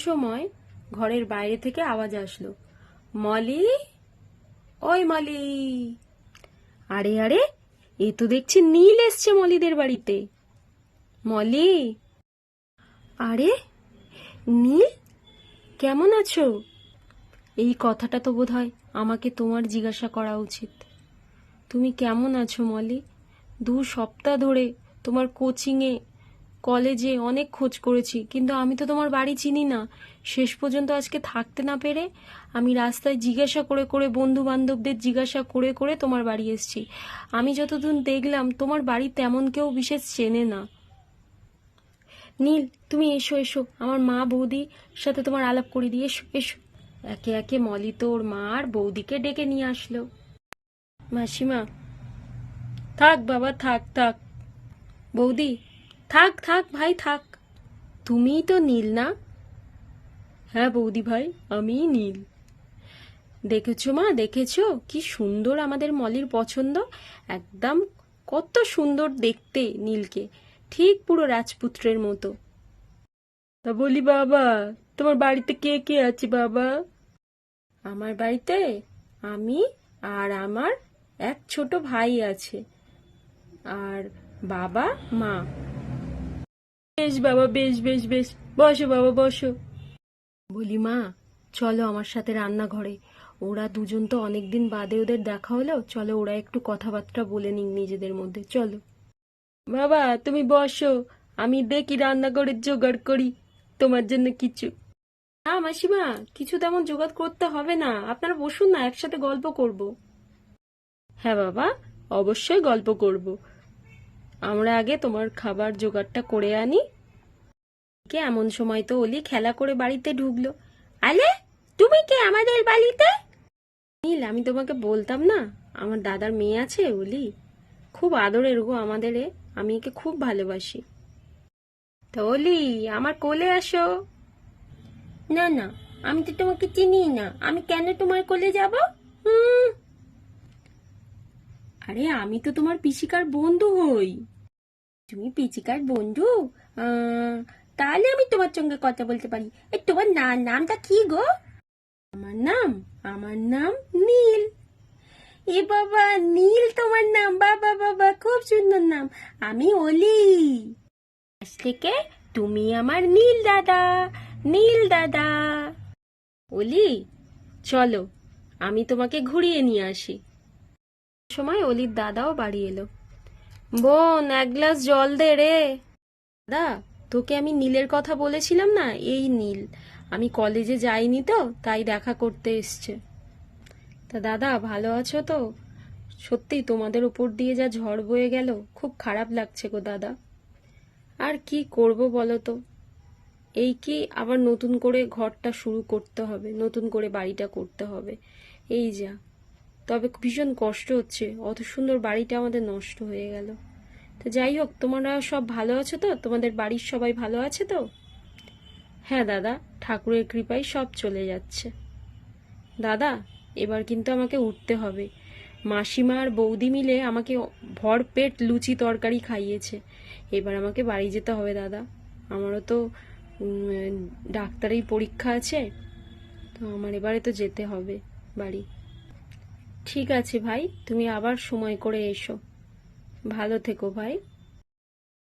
সময় ঘরের বাইরে থেকে আওয়াজ আসলো, মলি, ওই মলি। আরে আরে, এ তো দেখছি নীল এসছে মলিদের বাড়িতে। মলি, আরে নীল, কেমন আছো? এই কথাটা তো বোধহয় আমাকে তোমার জিজ্ঞাসা করা উচিত। তুমি কেমন আছো মলি? 2 সপ্তাহ ধরে তোমার কোচিংয়ে, কলেজে অনেক খোঁজ করেছি, কিন্তু আমি তো তোমার বাড়ি চিনি না। শেষ পর্যন্ত আজকে থাকতে না পেরে আমি রাস্তায় জিজ্ঞাসা করে করে, বন্ধু বান্ধবদের জিজ্ঞাসা করে করে তোমার বাড়ি এসেছি। আমি যতদূর দেখলাম তোমার বাড়ি তেমন কেউ বিশেষ চেনে না। নীল, তুমি এসো এসো, আমার মা বৌদির সাথে তোমার আলাপ করে দিই, এসো এসো। একে একে মলি তো ওর মা আর বৌদিকে ডেকে নিয়ে আসলো। মাসিমা, থাক বাবা, থাক থাক। বৌদি, থাক থাক ভাই, থাক। তুমিই তো নীল না? হ্যাঁ বৌদি ভাই, আমিই নীল। দেখেছো মা, দেখেছো কি সুন্দর আমাদের মলির পছন্দ। একদম কত সুন্দর দেখতে নীলকে, ঠিক পুরো রাজপুত্রের মতো। তা বলি বাবা, তোমার বাড়িতে কে কে আছে বাবা? আমার বাড়িতে আমি আর আমার এক ছোট ভাই আছে, আর বাবা মা। বেশ বাবা, বেশ বেশ বেশ, বসো বাবা বসো। বলি মা, চলো আমার সাথে রান্নাঘরে। ওরা দুজন তো অনেকদিন বাদে ওদের দেখা হলো, চলো ওরা একটু কথাবার্তা বলে নিক নিজেদের মধ্যে, চলো। বাবা তুমি বসো, আমি দেখি রান্নাঘরের জোগাড় করি তোমার জন্য কিছু। না মাসিমা, কিছু তেমন জোগাড় করতে হবে না, আপনারা বসুন না, একসাথে গল্প করব। হ্যাঁ বাবা, অবশ্যই গল্প করব। আমরা আগে তোমার খাবার জোগাড়টা করে আনি। কে এমন সময় তো অলি খেলা করে বাড়িতে ঢুকলো। আলে, তুমি কে আমাদের বাড়িতে? নীল, আমি তোমাকে বলতাম না, আমার দাদার মেয়ে আছে অলি, খুব আদরের গো আমাদের এ, আমি একে খুব ভালোবাসি। তো অলি, আমার কোলে আসো। না না, আমি তো তোমাকে চিনি না, আমি কেন তোমার কোলে যাব? আরে আমি তো তোমার পিসিকার বন্ধু হই। তুমি পিচিকার বন্ধু? আহ, তাহলে আমি তোমার সঙ্গে কথা বলতে পারি। তোমার নামটা কি গো? আমার নাম নীল। এ বাবা, নীল তোমার নাম? বাবা বাবা, খুব সুন্দর নাম। আমি অলি। আজ থেকে তুমি আমার নীল দাদা, নীল দাদা। অলি, চলো আমি তোমাকে ঘুরিয়ে নিয়ে আসি। সময় অলির দাদাও বাড়ি এলো। বোন, এক গ্লাস জল দে রে। দাদা, তোকে আমি নীলের কথা বলেছিলাম না, এই নীল। আমি কলেজে যাইনি তো, তাই দেখা করতে এসছে। তা দাদা, ভালো আছো তো? সত্যি তোমাদের উপর দিয়ে যা ঝড় বয়ে গেল, খুব খারাপ লাগছে গো দাদা। আর কি করব বলো তো, এই কি আবার নতুন করে ঘরটা শুরু করতে হবে, নতুন করে বাড়িটা করতে হবে, এই যা। তবে ভীষণ কষ্ট হচ্ছে, অত সুন্দর বাড়িটা আমাদের নষ্ট হয়ে গেল। তো যাই হোক, তোমরা সব ভালো আছো তো? তোমাদের বাড়ির সবাই ভালো আছে তো? হ্যাঁ দাদা, ঠাকুরের কৃপায় সব চলে যাচ্ছে। দাদা, এবার কিন্তু আমাকে উঠতে হবে। মাসিমা আর বৌদি মিলে আমাকে ভরপেট লুচি তরকারি খাইয়েছে। এবার আমাকে বাড়ি যেতে হবে দাদা। আমারও তো ডাক্তারি পরীক্ষা আছে, তো আমার এবারে তো যেতে হবে বাড়ি। ঠিক আছে ভাই, তুমি আবার সময় করে এসো। ভালো থেকো ভাই।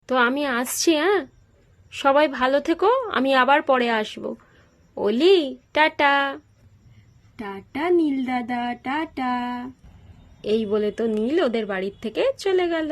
তো আমি আসছি, হ্যাঁ? সবাই ভালো থেকো, আমি আবার পরে আসবো। অলি, টাটা। টাটা নীল দাদা, টাটা। এই বলে তো নীল ওদের বাড়ির থেকে চলে গেল।